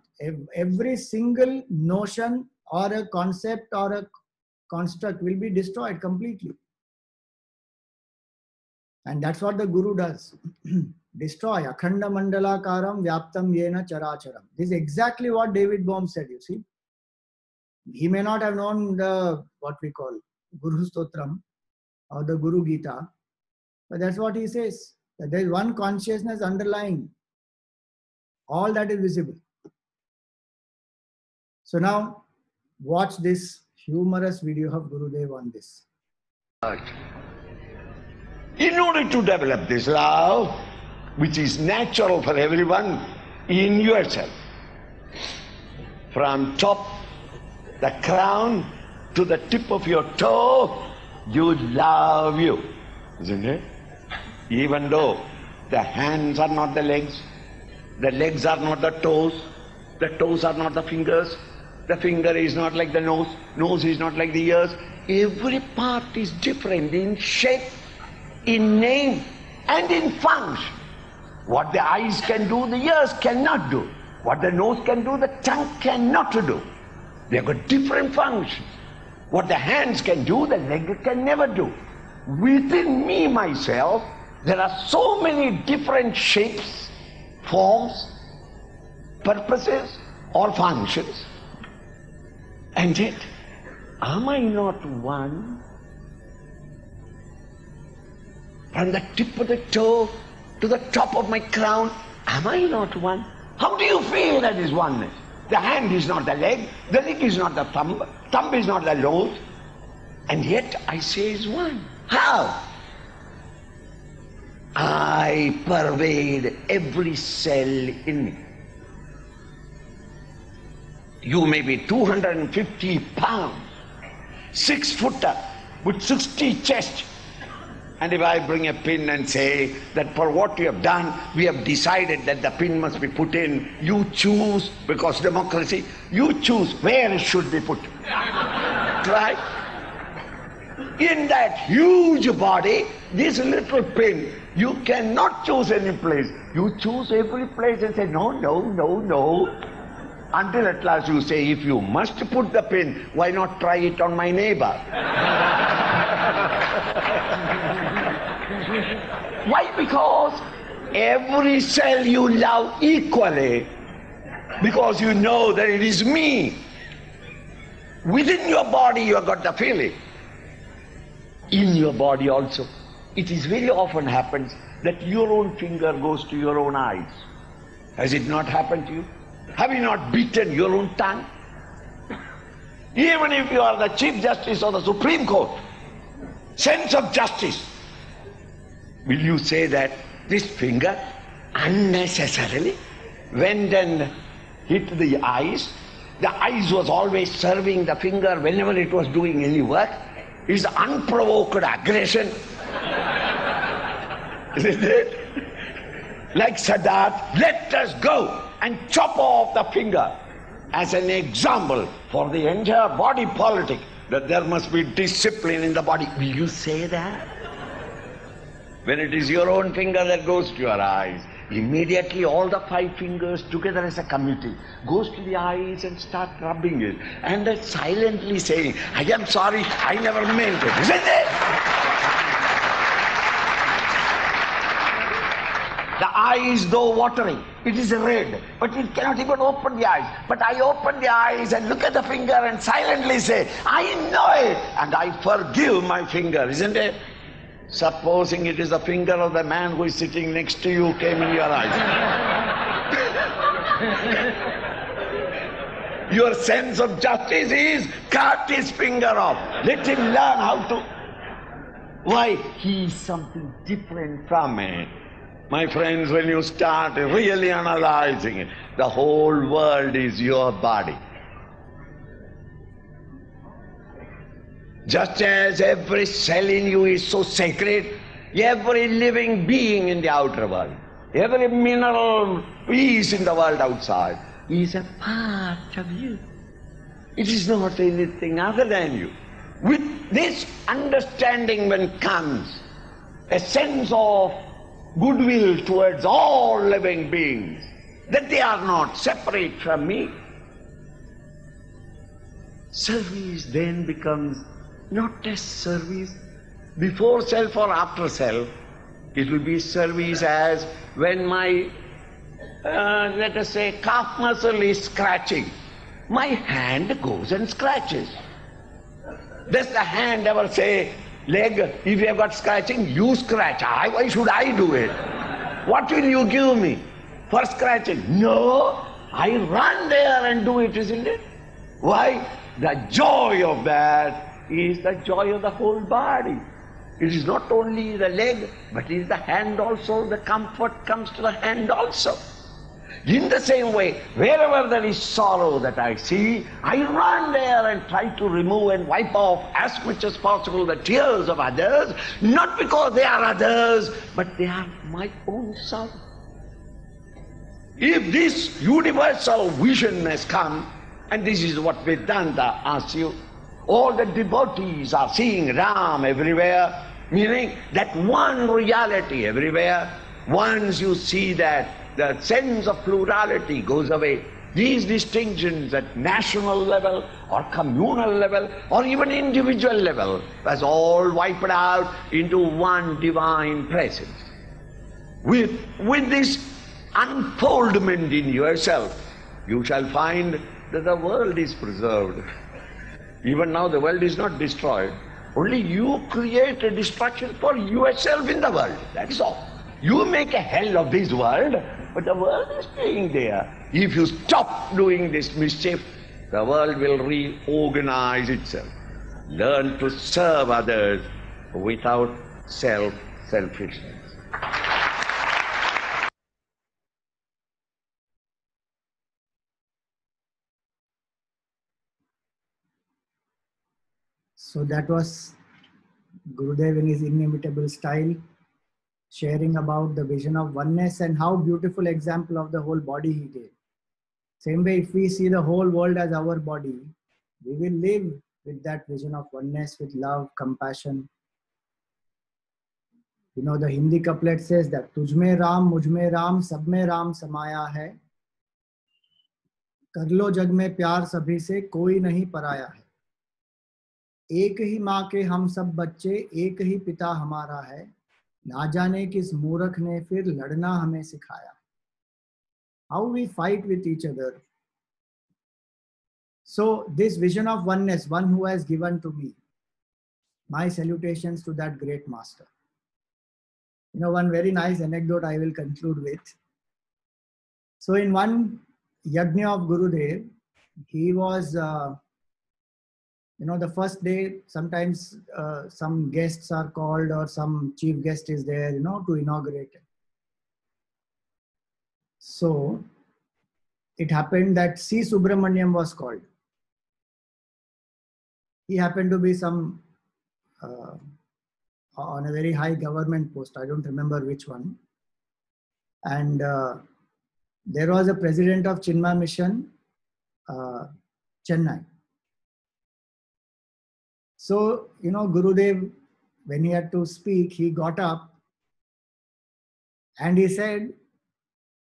Every single notion or a concept or a construct will be destroyed completely. And that's what the Guru does. Destroy. Akhanda mandalakaram vyaptam yena characharam. This is exactly what David Bohm said, you see. He may not have known what we call Guru Stotram or the Guru Gita, but that's what he says. That there is one consciousness underlying all that is visible. So now, watch this humorous video of Gurudev on this. In order to develop this love, which is natural for everyone, in yourself, from top, the crown, to the tip of your toe, you love you, isn't it? Even though the hands are not the legs are not the toes are not the fingers, the finger is not like the nose is not like the ears. Every part is different in shape, in name, and in function. What the eyes can do, the ears cannot do. What the nose can do, the tongue cannot do. They have got different functions. What the hands can do, the leg can never do. Within me, myself, there are so many different shapes, forms, purposes, or functions. And yet, am I not one? From the tip of the toe to the top of my crown, am I not one? How do you feel that is oneness? The hand is not the leg is not the thumb is not the nose, and yet I say is one. How? I pervade every cell in me. You may be 250 pounds, 6-footer with 60 chest. And if I bring a pin and say that for what you have done, we have decided that the pin must be put in, you choose, because democracy, you choose where it should be put. Right? In that huge body, this little pin, you cannot choose any place. You choose every place and say, no, no, no, no. Until at last you say, if you must put the pin, why not try it on my neighbor? Why? Because every cell you love equally, because you know that it is me. Within your body you have got the feeling. In your body also. It is very often happens that your own finger goes to your own eyes. Has it not happened to you? Have you not beaten your own tongue? Even if you are the Chief Justice of the Supreme Court, sense of justice, will you say that this finger unnecessarily went and hit the eyes? The eyes was always serving the finger whenever it was doing any work. It's unprovoked aggression. Isn't it? Like Sadat, let us go and chop off the finger as an example for the entire body politic, that there must be discipline in the body. Will you say that? When it is your own finger that goes to your eyes, immediately all the 5 fingers together as a committee goes to the eyes and start rubbing it, and then silently saying, I am sorry, I never meant it. Isn't it? eyes though watering. It is red, but it cannot even open the eyes. But I open the eyes and look at the finger and silently say, I know it, and I forgive my finger, isn't it? Supposing it is the finger of the man who is sitting next to you came in your eyes. Your sense of justice is cut his finger off. Let him learn how to. Why? He is something different from it. My friends, when you start really analyzing it, the whole world is your body. Just as every cell in you is so sacred, every living being in the outer world, every mineral piece in the world outside is a part of you. It is not anything other than you. With this understanding when comes a sense of goodwill towards all living beings, that they are not separate from me, service then becomes not a service before self or after self. It will be service as when my, let us say, calf muscle is scratching. My hand goes and scratches. Does the hand ever say, leg, if you have got scratching, you scratch. Why should I do it? What will you give me for scratching? No, I run there and do it, isn't it? Why? The joy of that is the joy of the whole body. It is not only the leg, but it is the hand also. The comfort comes to the hand also. In the same way, wherever there is sorrow that I see, I run there and try to remove and wipe off as much as possible the tears of others, not because they are others, but they are my own sorrow. If this universal vision has come, and this is what Vedanta asks you, all the devotees are seeing Ram everywhere, meaning that one reality everywhere. Once you see that, the sense of plurality goes away. These distinctions at national level or communal level or even individual level was all wiped out into one divine presence. With this unfoldment in yourself, you shall find that the world is preserved. Even now the world is not destroyed. Only you create a destruction for yourself in the world. That is all. You make a hell of this world, but the world is staying there. If you stop doing this mischief, the world will reorganize itself. Learn to serve others without selfishness. So that was Gurudev in his inimitable style, sharing about the vision of oneness and how beautiful example of the whole body he gave. Same way, if we see the whole world as our body, we will live with that vision of oneness, with love, compassion. You know, the Hindi couplet says that Tujhme Ram, Mujhme Ram, Sabme Ram samaya hai. कर लो जग में प्यार सभी से, कोई नहीं पराया है. एक ही माँ के हम सब बच्चे, एक ही पिता हमारा है. ना जाने किस मूर्ख ने फिर लड़ना हमें सिखाया. How we fight with each other. So this vision of oneness, one who has given to me, my salutations to that great master. You know, one very nice anecdote I will conclude with. So in one yajna of Gurudev, he was, you know, the first day, sometimes some guests are called or some chief guest is there, you know, to inaugurate it. So it happened that C. Subramaniam was called. He happened to be some on a very high government post. I don't remember which one. And there was a president of Chinmay Mission, Chennai. So, you know, Gurudev, when he had to speak, he got up and he said,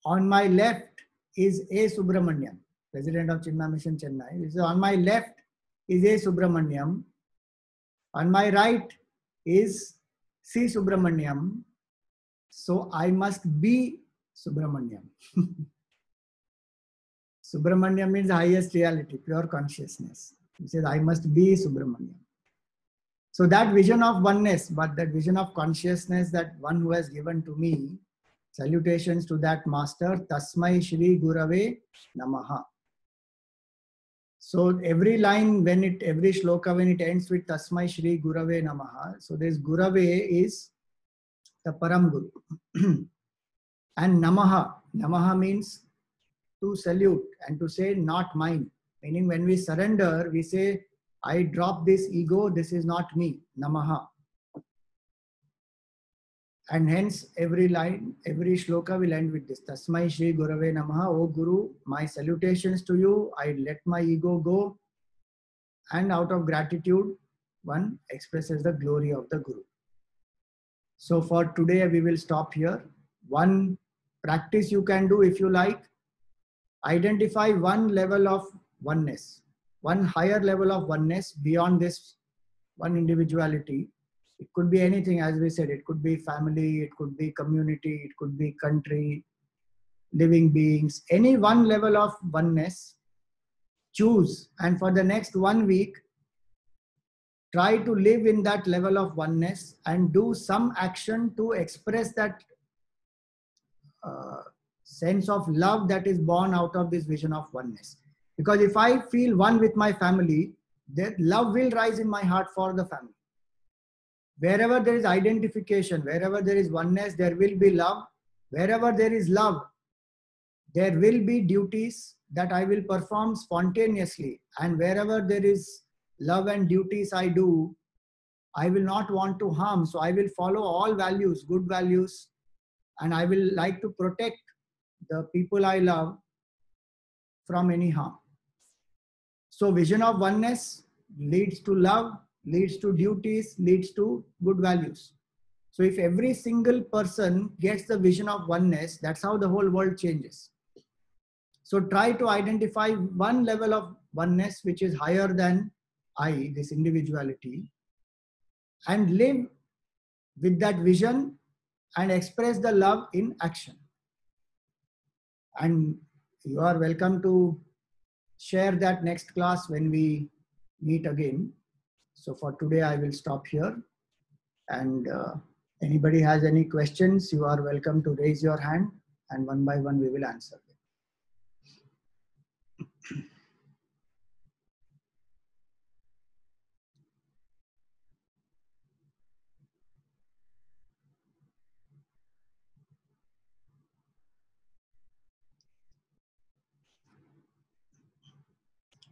on my left is A. Subramaniam, president of Chinmay Mission, Chennai. He said, on my left is A. Subramaniam. On my right is C. Subramaniam. So I must be Subramanyam. Subramanyam means highest reality, pure consciousness. He says, I must be Subramanyam. So that vision of oneness, but that vision of consciousness that one who has given to me, salutations to that master, Tasmai Shri Gurave Namaha. So every line, every shloka, when it ends with Tasmai Shri Gurave Namaha, so this Gurave is the Param Guru. And Namaha, Namaha means to salute and to say not mine. Meaning when we surrender, we say, I drop this ego, this is not me, Namaha. And hence every line, every shloka will end with this. Tasmai Shri Gurave Namaha, O Guru, my salutations to you, I let my ego go. And out of gratitude, one expresses the glory of the Guru. So for today, we will stop here. One practice you can do if you like, identify one level of oneness, one higher level of oneness beyond this one individuality. It could be anything, as we said, it could be family, it could be community, it could be country, living beings, any one level of oneness, choose. And for the next 1 week, try to live in that level of oneness and do some action to express that sense of love that is born out of this vision of oneness. Because if I feel one with my family, that love will rise in my heart for the family. Wherever there is identification, wherever there is oneness, there will be love. Wherever there is love, there will be duties that I will perform spontaneously. And wherever there is love and duties I do, I will not want to harm. So I will follow all values, good values, and I will like to protect the people I love from any harm. So vision of oneness leads to love, leads to duties, leads to good values. So if every single person gets the vision of oneness, that's how the whole world changes. So try to identify one level of oneness which is higher than I, this individuality, and live with that vision and express the love in action. And you are welcome to share that next class when we meet again. So for today, I will stop here. And anybody has any questions, you are welcome to raise your hand, and one by one we will answer them.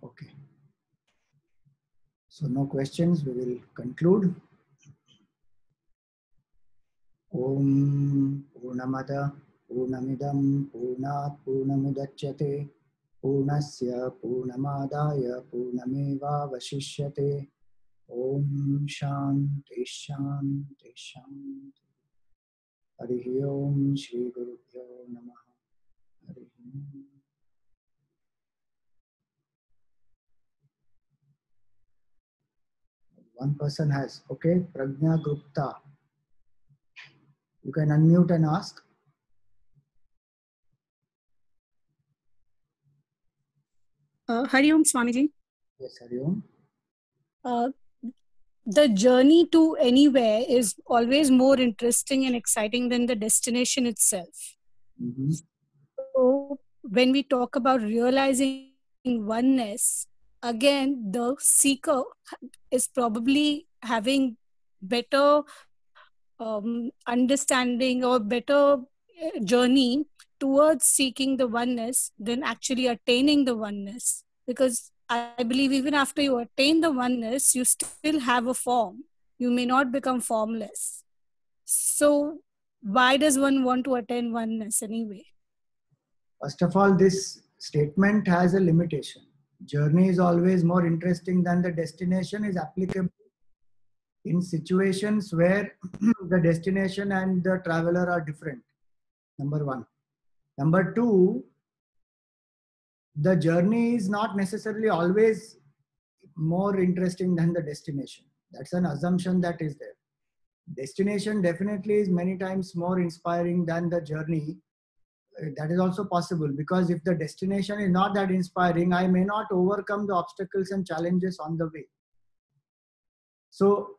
Okay. So no questions, we will conclude. Om Purnamada Purnamidam Purnat Purnamudachyate Purnasya Purnamadaya Purnameva Vashishyate. Om Shanti Shanti Shanti. Harihi Om Shri Gurubhyo Namaha. Harihi. One person has, okay, Pragna Gupta. You can unmute and ask. Hari Om Swamiji. Yes, Hari Om. The journey to anywhere is always more interesting and exciting than the destination itself. Mm-hmm. So when we talk about realizing oneness, again, the seeker is probably having better understanding or better journey towards seeking the oneness than actually attaining the oneness. Because I believe even after you attain the oneness, you still have a form. You may not become formless. So why does one want to attain oneness anyway? First of all, this statement has a limitation. Journey is always more interesting than the destination is applicable in situations where the destination and the traveler are different. Number one. Number two, the journey is not necessarily always more interesting than the destination. That's an assumption that is there. Destination definitely is many times more inspiring than the journey, that is also possible, because if the destination is not that inspiring, I may not overcome the obstacles and challenges on the way. So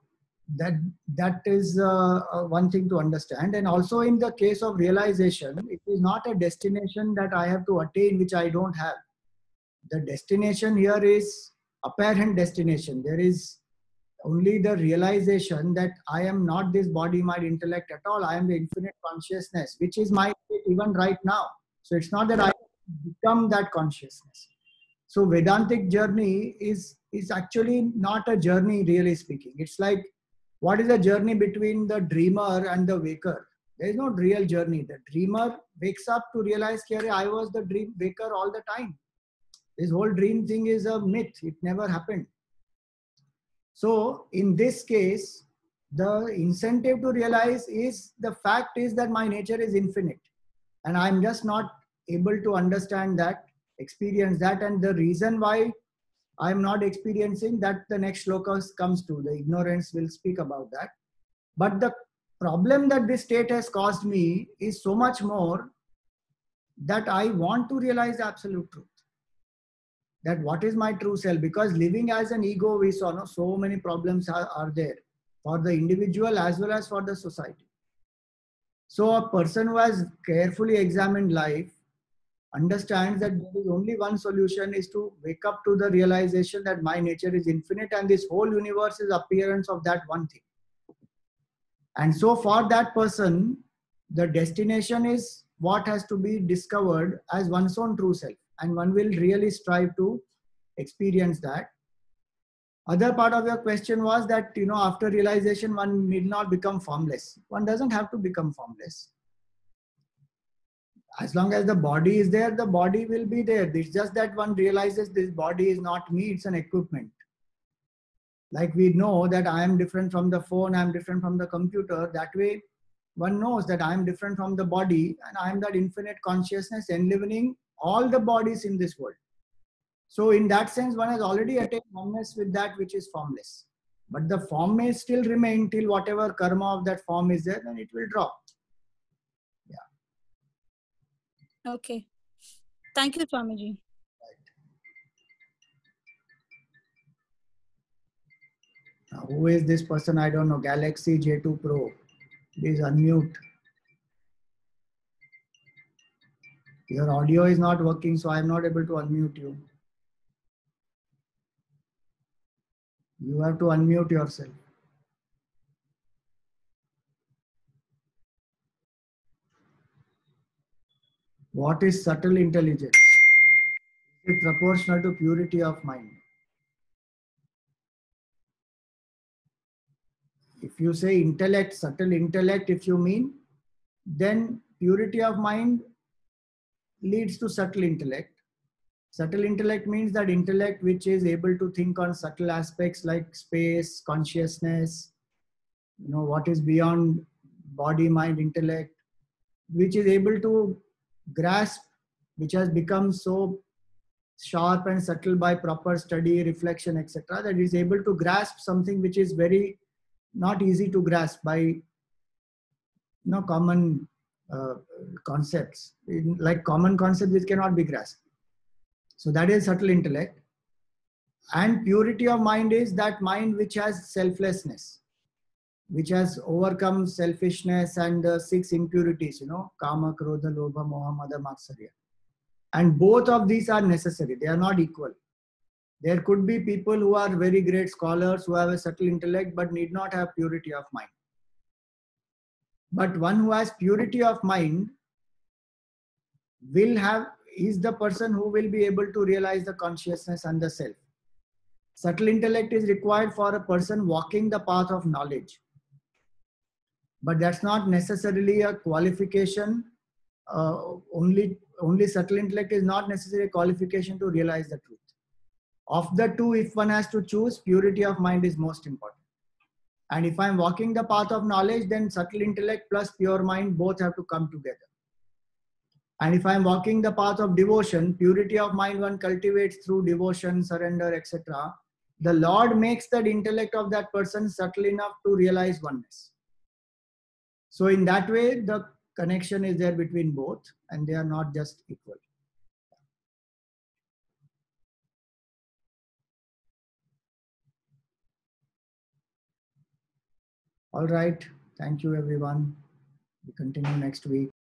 that is one thing to understand. And also in the case of realization, it is not a destination that I have to attain which I don't have. The destination here is apparent destination. There is only the realization that I am not this body, mind, intellect at all. I am the infinite consciousness, which is my state even right now. So it's not that I become that consciousness. So Vedantic journey is actually not a journey, really speaking. It's like, what is the journey between the dreamer and the waker? There is no real journey. The dreamer wakes up to realize, I was the dream waker all the time. This whole dream thing is a myth. It never happened. So in this case, the incentive to realize is the fact is that my nature is infinite. And I'm just not able to understand that, experience that. And the reason why I'm not experiencing that, the next shloka comes to. The ignorance will speak about that. But the problem that this state has caused me is so much more that I want to realize the absolute truth. That what is my true self? Because living as an ego, we saw, no, so many problems are there for the individual as well as for the society. So a person who has carefully examined life understands that there is only one solution, is to wake up to the realization that my nature is infinite and this whole universe is appearance of that one thing. And so for that person, the destination is what has to be discovered as one's own true self. And one will really strive to experience that. Other part of your question was that, after realization, one need not become formless. One doesn't have to become formless. As long as the body is there, the body will be there. It's just that one realizes this body is not me, it's an equipment. Like we know that I am different from the phone, I am different from the computer. That way, one knows that I am different from the body and I am that infinite consciousness enlivening all the bodies in this world. So in that sense, one has already attained oneness with that which is formless. But the form may still remain till whatever karma of that form is there, then it will drop. Yeah. Okay. Thank you, Swamiji. Now, who is this person? I don't know. Galaxy J2 Pro. Please unmute. Your audio is not working, so I am not able to unmute you. You have to unmute yourself. What is subtle intelligence? Is it proportional to purity of mind? If you say intellect, subtle intellect, if you mean, then purity of mind leads to subtle intellect. Subtle intellect means that intellect which is able to think on subtle aspects like space, consciousness, what is beyond body, mind, intellect, which is able to grasp, which has become so sharp and subtle by proper study, reflection, etc., that is able to grasp something which is very not easy to grasp by common concepts, like common concepts which cannot be grasped. So that is subtle intellect. And purity of mind is that mind which has selflessness, which has overcome selfishness and the 6 impurities, kama, krodha, lobha, moha, mada, matsarya. And both of these are necessary. They are not equal. There could be people who are very great scholars who have a subtle intellect but need not have purity of mind. But one who has purity of mind is the person who will be able to realize the consciousness and the self. Subtle intellect is required for a person walking the path of knowledge. But that's not necessarily a qualification. Only subtle intellect is not necessarily a qualification to realize the truth. Of the two, if one has to choose, purity of mind is most important. And if I'm walking the path of knowledge, then subtle intellect plus pure mind both have to come together. And if I'm walking the path of devotion, purity of mind one cultivates through devotion, surrender, etc. The Lord makes that intellect of that person subtle enough to realize oneness. So in that way, the connection is there between both, and they are not just equal. All right. Thank you, everyone. We continue next week.